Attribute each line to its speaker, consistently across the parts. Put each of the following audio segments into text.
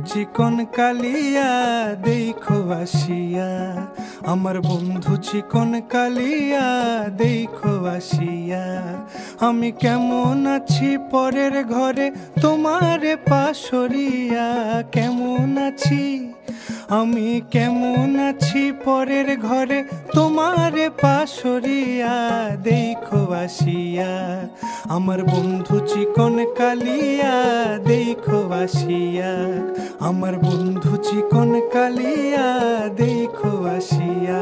Speaker 1: চিকন কালিয়া দেখো আসিয়া, আমার বন্ধু চিকন কালিয়া দেখো আসিয়া। আমি কেমন আছি পরের ঘরে তোমারে পাশরিয়া, কেমন আছি আমি কেমন আছি পরের ঘরে তোমারে পাশরিয়া দেখো আসিয়া। আমার বন্ধু চিকন কালিয়া দেখো আসিয়া, আমার বন্ধু চিকন কালিয়া দেখো আসিয়া।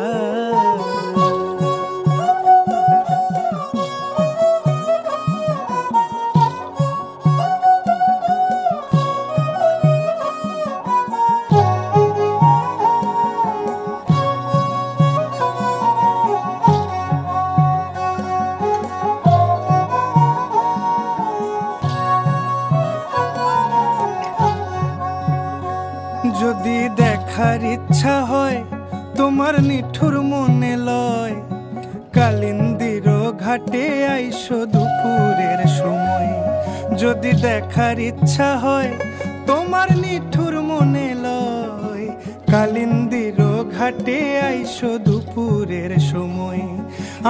Speaker 1: যদি দেখার ইচ্ছা হয় তোমার নিঠুর মনে লয়, কালিন্দির ঘাটে আইসো দুপুরের সময়। যদি দেখার ইচ্ছা হয় তোমার নিঠুর মনে লয়, কালিন্দির ঘাটে আইসো দুপুরের সময়।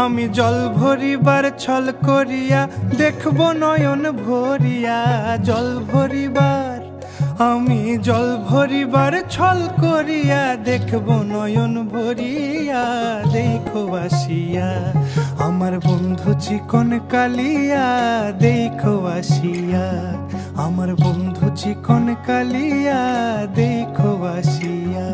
Speaker 1: আমি জল ভরিবার ছল করিয়া দেখব নয়ন ভরিয়া, জল ভরিবার আমি জল ভরিবার ছল করিয়া দেখব নয়ন ভরিয়া দেখো আসিয়া। আমার বন্ধু চিকন কালিয়া দেখো আসিয়া, আমার বন্ধু চিকন কালিয়া দেখো আসিয়া।